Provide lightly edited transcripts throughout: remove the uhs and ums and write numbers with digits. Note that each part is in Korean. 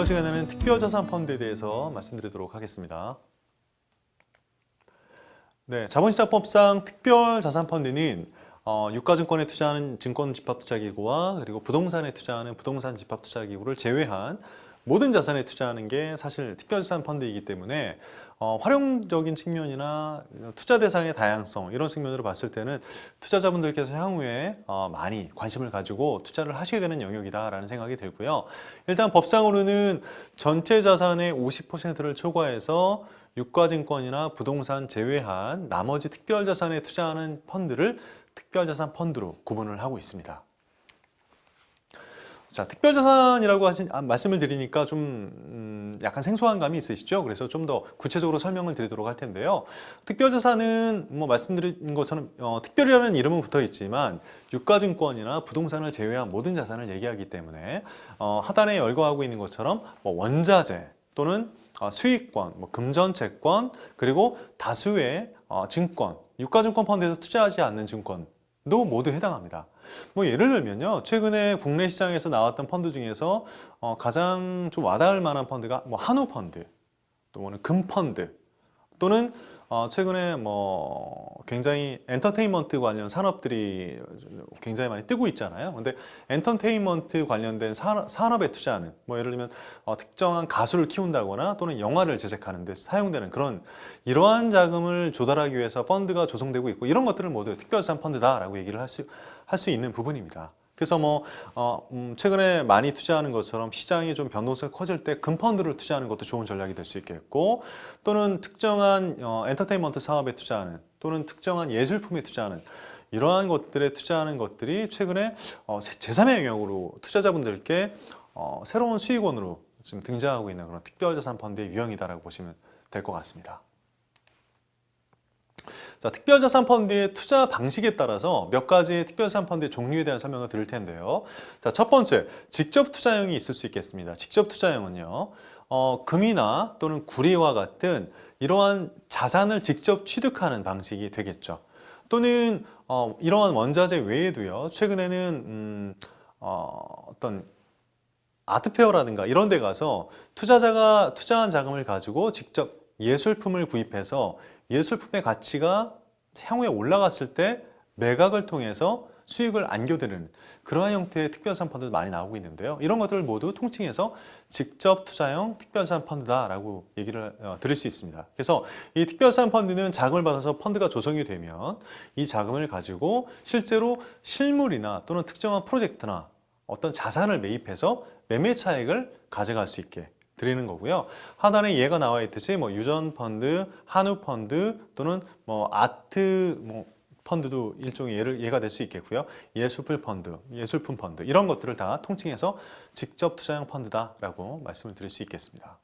시간에는 특별자산 펀드에 대해서 말씀드리도록 하겠습니다. 네, 자본시장법상 특별자산펀드는 유가증권에 투자하는 증권집합투자기구와 그리고 부동산에 투자하는 부동산 집합투자기구를 제외한 모든 자산에 투자하는 게 사실 특별자산 펀드이기 때문에 활용적인 측면이나 투자 대상의 다양성 이런 측면으로 봤을 때는 투자자분들께서 향후에 많이 관심을 가지고 투자를 하시게 되는 영역이다라는 생각이 들고요. 일단 법상으로는 전체 자산의 50%를 초과해서 유가증권이나 부동산 제외한 나머지 특별자산에 투자하는 펀드를 특별자산 펀드로 구분을 하고 있습니다. 자, 특별자산이라고 말씀을 드리니까 좀 약간 생소한 감이 있으시죠? 그래서 좀 더 구체적으로 설명을 드리도록 할 텐데요. 특별자산은 뭐 말씀드린 것처럼 특별이라는 이름은 붙어 있지만 유가증권이나 부동산을 제외한 모든 자산을 얘기하기 때문에 하단에 열거하고 있는 것처럼 뭐 원자재 또는 수익권, 뭐 금전, 채권, 그리고 다수의 증권, 유가증권 펀드에서 투자하지 않는 증권도 모두 해당합니다. 뭐 예를 들면요, 최근에 국내 시장에서 나왔던 펀드 중에서 가장 좀 와닿을 만한 펀드가 뭐 한우 펀드, 또는 금 펀드, 또는 최근에 뭐 굉장히 엔터테인먼트 관련 산업들이 굉장히 많이 뜨고 있잖아요. 근데 엔터테인먼트 관련된 산업에 투자하는, 뭐 예를 들면 특정한 가수를 키운다거나 또는 영화를 제작하는 데 사용되는 그런 이러한 자금을 조달하기 위해서 펀드가 조성되고 있고, 이런 것들을 모두 특별자산 펀드다라고 얘기를 할 수 있는 부분입니다. 그래서 뭐 최근에 많이 투자하는 것처럼 시장이 좀 변동성이 커질 때 금펀드를 투자하는 것도 좋은 전략이 될 수 있겠고, 또는 특정한 엔터테인먼트 사업에 투자하는, 또는 특정한 예술품에 투자하는 이러한 것들에 투자하는 것들이 최근에 제3의 영역으로 투자자분들께 새로운 수익원으로 지금 등장하고 있는 그런 특별자산 펀드의 유형이다라고 보시면 될 것 같습니다. 자, 특별자산 펀드의 투자 방식에 따라서 몇 가지의 특별자산 펀드의 종류에 대한 설명을 드릴 텐데요. 자, 첫 번째, 직접 투자형이 있을 수 있겠습니다. 직접 투자형은요, 금이나 또는 구리와 같은 이러한 자산을 직접 취득하는 방식이 되겠죠. 또는 이러한 원자재 외에도요, 최근에는 어떤 아트페어라든가 이런 데 가서 투자자가 투자한 자금을 가지고 직접 예술품을 구입해서 예술품의 가치가 향후에 올라갔을 때 매각을 통해서 수익을 안겨드리는 그러한 형태의 특별자산 펀드도 많이 나오고 있는데요. 이런 것들을 모두 통칭해서 직접 투자형 특별자산 펀드다라고 얘기를 드릴 수 있습니다. 그래서 이 특별자산 펀드는 자금을 받아서 펀드가 조성이 되면 이 자금을 가지고 실제로 실물이나 또는 특정한 프로젝트나 어떤 자산을 매입해서 매매 차익을 가져갈 수 있게 드리는 거고요. 하단에 예가 나와 있듯이 뭐 유전 펀드, 한우 펀드 또는 뭐 아트 펀드도 일종의 예가 될 수 있겠고요. 예술품 펀드 이런 것들을 다 통칭해서 직접 투자형 펀드다라고 말씀을 드릴 수 있겠습니다.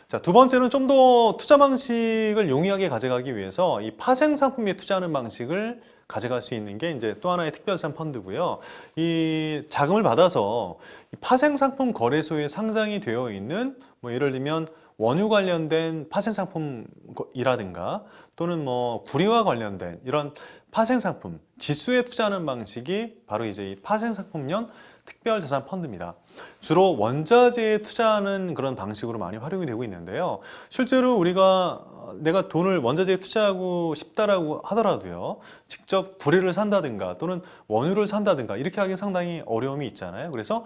자, 두 번째는 좀 더 투자 방식을 용이하게 가져가기 위해서 이 파생 상품에 투자하는 방식을 가져갈 수 있는 게 이제 또 하나의 특별자산 펀드고요. 이 자금을 받아서 이 파생 상품 거래소에 상장이 되어 있는 뭐 예를 들면 원유 관련된 파생 상품이라든가 또는 뭐 구리와 관련된 이런 파생 상품 지수에 투자하는 방식이 바로 이제 이 파생 상품형 특별자산 펀드입니다. 주로 원자재에 투자하는 그런 방식으로 많이 활용이 되고 있는데요. 실제로 내가 돈을 원자재에 투자하고 싶다라고 하더라도요, 직접 구리를 산다든가 또는 원유를 산다든가 이렇게 하기 상당히 어려움이 있잖아요. 그래서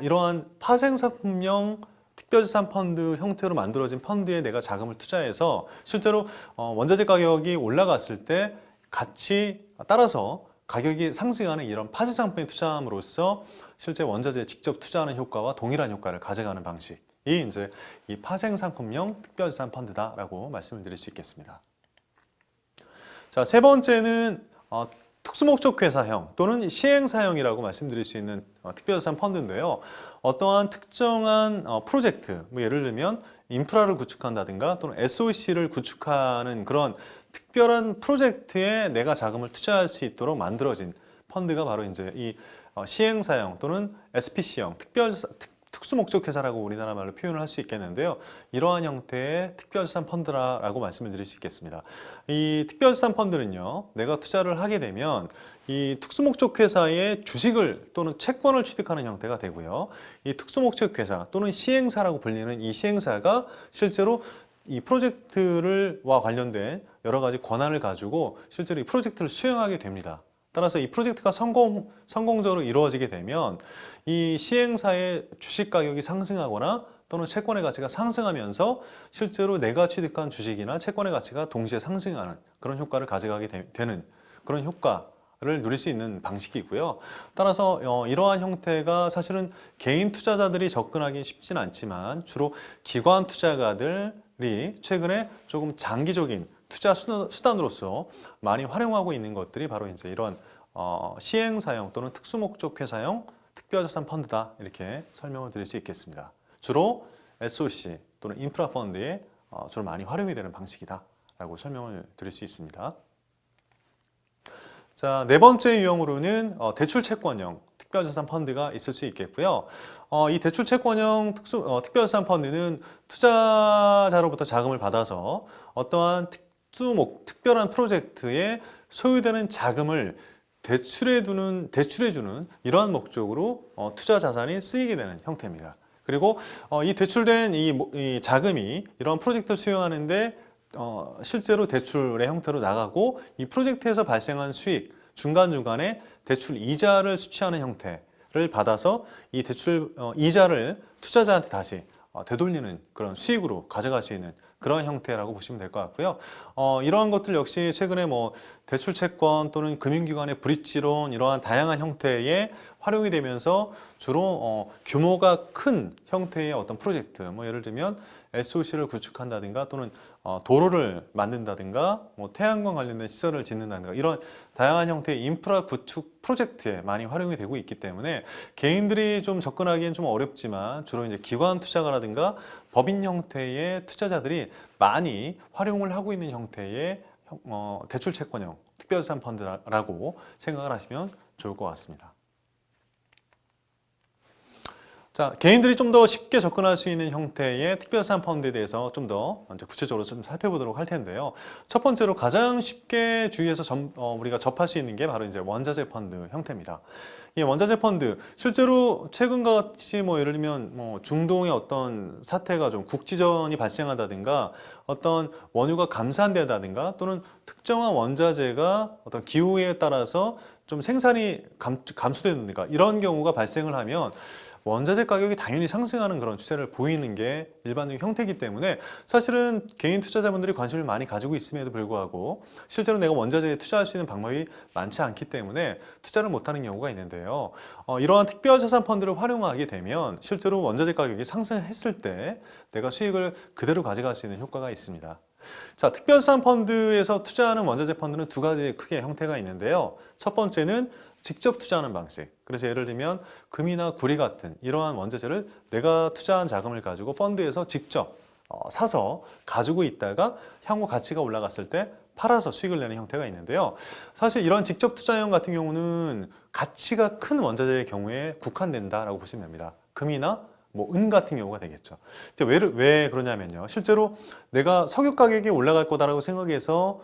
이러한 파생상품형 특별자산 펀드 형태로 만들어진 펀드에 내가 자금을 투자해서 실제로 원자재 가격이 올라갔을 때 같이 따라서 가격이 상승하는 이런 파생 상품에 투자함으로써 실제 원자재에 직접 투자하는 효과와 동일한 효과를 가져가는 방식이 이제 이 파생 상품형 특별자산 펀드다라고 말씀을 드릴 수 있겠습니다. 자, 세 번째는 특수목적회사형 또는 시행사형이라고 말씀드릴 수 있는 특별자산 펀드인데요. 어떠한 특정한 프로젝트, 뭐 예를 들면 인프라를 구축한다든가 또는 SOC를 구축하는 그런 특별한 프로젝트에 내가 자금을 투자할 수 있도록 만들어진 펀드가 바로 이제 이 시행사형 또는 SPC형 특수 목적 회사라고 우리나라 말로 표현을 할 수 있겠는데요. 이러한 형태의 특별자산 펀드라고 말씀을 드릴 수 있겠습니다. 이 특별자산 펀드는요, 내가 투자를 하게 되면 이 특수 목적 회사의 주식을 또는 채권을 취득하는 형태가 되고요. 이 특수 목적 회사 또는 시행사라고 불리는 이 시행사가 실제로 이 프로젝트와 관련된 여러 가지 권한을 가지고 실제로 이 프로젝트를 수행하게 됩니다. 따라서 이 프로젝트가 성공적으로 이루어지게 되면 이 시행사의 주식 가격이 상승하거나 또는 채권의 가치가 상승하면서 실제로 내가 취득한 주식이나 채권의 가치가 동시에 상승하는 그런 효과를 가져가게 되는 그런 효과를 누릴 수 있는 방식이고요. 따라서 이러한 형태가 사실은 개인 투자자들이 접근하기 쉽진 않지만 주로 기관 투자가들이 최근에 조금 장기적인 투자 수단으로서 많이 활용하고 있는 것들이 바로 이제 이런 시행사형 또는 특수목적 회사형 특별자산 펀드다, 이렇게 설명을 드릴 수 있겠습니다. 주로 SOC 또는 인프라 펀드에 주로 많이 활용이 되는 방식이다라고 설명을 드릴 수 있습니다. 자, 네 번째 유형으로는 대출 채권형 특별자산 펀드가 있을 수 있겠고요. 이 대출 채권형 특별자산 펀드는 투자자로부터 자금을 받아서 어떠한 특별한 프로젝트에 소요되는 자금을 대출해주는 이러한 목적으로 투자 자산이 쓰이게 되는 형태입니다. 그리고 이 대출된 이 자금이 이러한 프로젝트를 수행하는데 실제로 대출의 형태로 나가고 이 프로젝트에서 발생한 수익, 중간중간에 대출 이자를 수취하는 형태를 받아서 이 대출 이자를 투자자한테 다시 되돌리는 그런 수익으로 가져갈 수 있는 그런 형태라고 보시면 될 것 같고요. 이러한 것들 역시 최근에 뭐 대출 채권 또는 금융기관의 브릿지론 이러한 다양한 형태의 활용이 되면서 주로 규모가 큰 형태의 어떤 프로젝트, 뭐 예를 들면 SOC를 구축한다든가 또는 도로를 만든다든가 뭐 태양광 관련된 시설을 짓는다든가 이런 다양한 형태의 인프라 구축 프로젝트에 많이 활용이 되고 있기 때문에 개인들이 좀 접근하기엔 좀 어렵지만 주로 이제 기관 투자가라든가 법인 형태의 투자자들이 많이 활용을 하고 있는 형태의 대출 채권형 특별자산 펀드라고 생각을 하시면 좋을 것 같습니다. 자, 개인들이 좀 더 쉽게 접근할 수 있는 형태의 특별자산 펀드에 대해서 좀 더 구체적으로 좀 살펴보도록 할 텐데요. 첫 번째로 가장 쉽게 주위에서 우리가 접할 수 있는 게 바로 이제 원자재 펀드 형태입니다. 이 원자재 펀드 실제로 최근과 같이 뭐 예를 들면 뭐 중동의 어떤 사태가 좀 국지전이 발생한다든가 어떤 원유가 감산된다든가 또는 특정한 원자재가 어떤 기후에 따라서 좀 생산이 감소된다든가 이런 경우가 발생을 하면 원자재 가격이 당연히 상승하는 그런 추세를 보이는 게 일반적인 형태이기 때문에 사실은 개인 투자자분들이 관심을 많이 가지고 있음에도 불구하고 실제로 내가 원자재에 투자할 수 있는 방법이 많지 않기 때문에 투자를 못하는 경우가 있는데요. 이러한 특별자산 펀드를 활용하게 되면 실제로 원자재 가격이 상승했을 때 내가 수익을 그대로 가져갈 수 있는 효과가 있습니다. 자, 특별자산 펀드에서 투자하는 원자재 펀드는 두 가지 크게 형태가 있는데요. 첫 번째는 직접 투자하는 방식. 그래서 예를 들면 금이나 구리 같은 이러한 원자재를 내가 투자한 자금을 가지고 펀드에서 직접 사서 가지고 있다가 향후 가치가 올라갔을 때 팔아서 수익을 내는 형태가 있는데요. 사실 이런 직접 투자형 같은 경우는 가치가 큰 원자재의 경우에 국한된다라고 보시면 됩니다. 금이나 뭐 은 같은 경우가 되겠죠. 왜 그러냐면요. 실제로 내가 석유 가격이 올라갈 거다라고 생각해서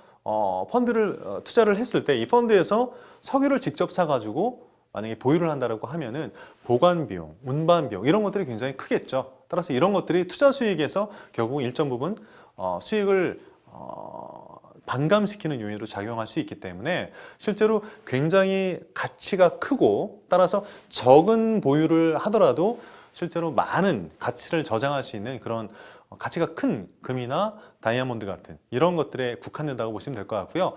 펀드를 투자를 했을 때 이 펀드에서 석유를 직접 사가지고 만약에 보유를 한다고 하면은 보관 비용, 운반 비용 이런 것들이 굉장히 크겠죠. 따라서 이런 것들이 투자 수익에서 결국 일정 부분 수익을 반감시키는 요인으로 작용할 수 있기 때문에 실제로 굉장히 가치가 크고 따라서 적은 보유를 하더라도 실제로 많은 가치를 저장할 수 있는 그런 가치가 큰 금이나 다이아몬드 같은 이런 것들에 국한된다고 보시면 될 것 같고요.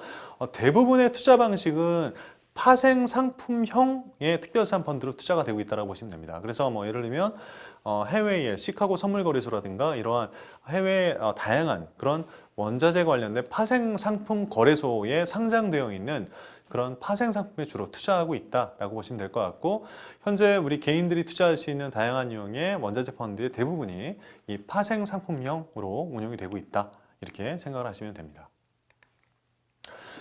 대부분의 투자 방식은 파생 상품형의 특별자산 펀드로 투자가 되고 있다고 보시면 됩니다. 그래서 뭐 예를 들면 해외의 시카고 선물거래소라든가 이러한 해외 다양한 그런 원자재 관련된 파생 상품 거래소에 상장되어 있는 그런 파생 상품에 주로 투자하고 있다라고 보시면 될 것 같고 현재 우리 개인들이 투자할 수 있는 다양한 유형의 원자재 펀드의 대부분이 이 파생 상품형으로 운영이 되고 있다 이렇게 생각을 하시면 됩니다.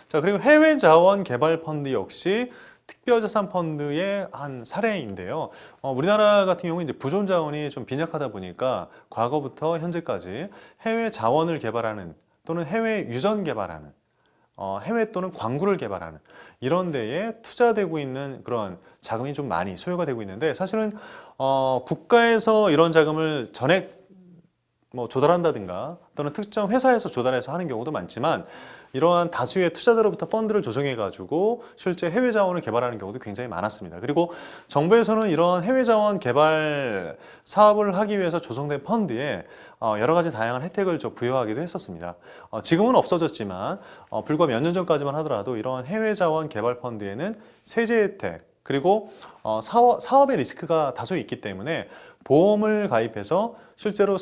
자, 그리고 해외 자원 개발 펀드 역시 특별자산 펀드의 한 사례인데요. 우리나라 같은 경우는 이제 부존 자원이 좀 빈약하다 보니까 과거부터 현재까지 해외 자원을 개발하는 또는 해외 유전 개발하는 해외 또는 광구를 개발하는 이런 데에 투자되고 있는 그런 자금이 좀 많이 소요가 되고 있는데 사실은 국가에서 이런 자금을 전액 조달한다든가 또는 특정 회사에서 조달해서 하는 경우도 많지만 이러한 다수의 투자자로부터 펀드를 조성해 가지고 실제 해외 자원을 개발하는 경우도 굉장히 많았습니다. 그리고 정부에서는 이런 해외 자원 개발 사업을 하기 위해서 조성된 펀드에 여러 가지 다양한 혜택을 부여하기도 했었습니다. 지금은 없어졌지만 불과 몇 년 전까지만 하더라도 이런 해외 자원 개발 펀드에는 세제 혜택 그리고 사업의 리스크가 다소 있기 때문에 보험을 가입해서 실제로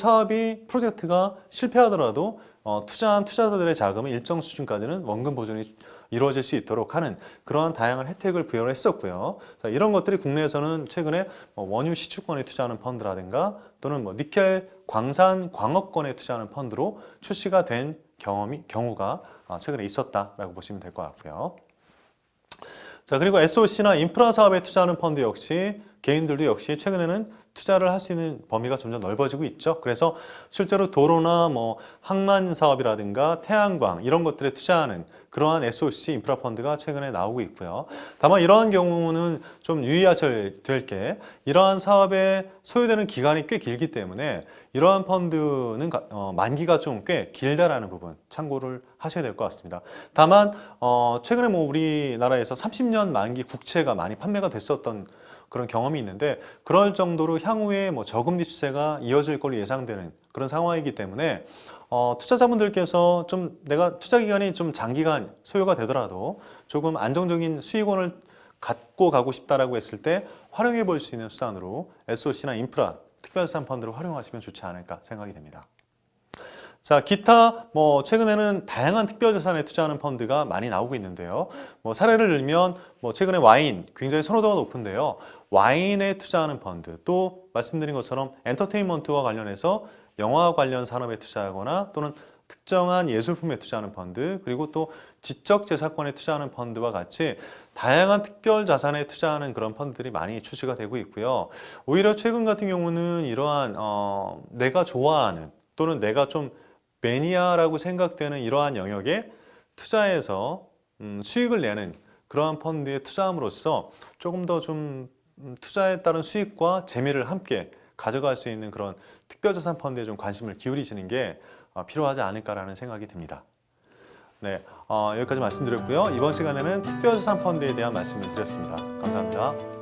프로젝트가 실패하더라도 투자한 투자자들의 자금은 일정 수준까지는 원금 보존이 이루어질 수 있도록 하는 그러한 다양한 혜택을 부여를 했었고요. 자, 이런 것들이 국내에서는 최근에 원유 시추권에 투자하는 펀드라든가 또는 니켈 광산 광업권에 투자하는 펀드로 출시가 된 경우가 최근에 있었다라고 보시면 될 것 같고요. 자, 그리고 SOC나 인프라 사업에 투자하는 펀드 역시 개인들도 역시 최근에는 투자를 할 수 있는 범위가 점점 넓어지고 있죠. 그래서 실제로 도로나 항만 사업이라든가 태양광 이런 것들에 투자하는 그러한 SOC 인프라 펀드가 최근에 나오고 있고요. 다만 이러한 경우는 좀 유의하셔야 될 게 이러한 사업에 소요되는 기간이 꽤 길기 때문에 이러한 펀드는 만기가 좀 꽤 길다라는 부분 참고를 하셔야 될 것 같습니다. 다만 최근에 우리나라에서 30년 만기 국채가 많이 판매가 됐었던 그런 경험이 있는데 그럴 정도로 향후에 저금리 추세가 이어질 걸로 예상되는 그런 상황이기 때문에 투자자분들께서 좀 내가 투자 기간이 좀 장기간 소요가 되더라도 조금 안정적인 수익원을 갖고 가고 싶다라고 했을 때 활용해 볼 수 있는 수단으로 SOC나 인프라 특별자산 펀드를 활용하시면 좋지 않을까 생각이 됩니다. 자, 기타 최근에는 다양한 특별자산에 투자하는 펀드가 많이 나오고 있는데요. 사례를 들면 최근에 와인 굉장히 선호도가 높은데요. 와인에 투자하는 펀드, 또 말씀드린 것처럼 엔터테인먼트와 관련해서 영화 관련 산업에 투자하거나 또는 특정한 예술품에 투자하는 펀드, 그리고 또 지적재산권에 투자하는 펀드와 같이 다양한 특별자산에 투자하는 그런 펀드들이 많이 출시가 되고 있고요. 오히려 최근 같은 경우는 이러한 내가 좋아하는 또는 내가 좀 매니아라고 생각되는 이러한 영역에 투자해서 수익을 내는 그러한 펀드에 투자함으로써 조금 더 투자에 따른 수익과 재미를 함께 가져갈 수 있는 그런 특별자산 펀드에 좀 관심을 기울이시는 게 필요하지 않을까라는 생각이 듭니다. 네, 여기까지 말씀드렸고요. 이번 시간에는 특별자산 펀드에 대한 말씀을 드렸습니다. 감사합니다.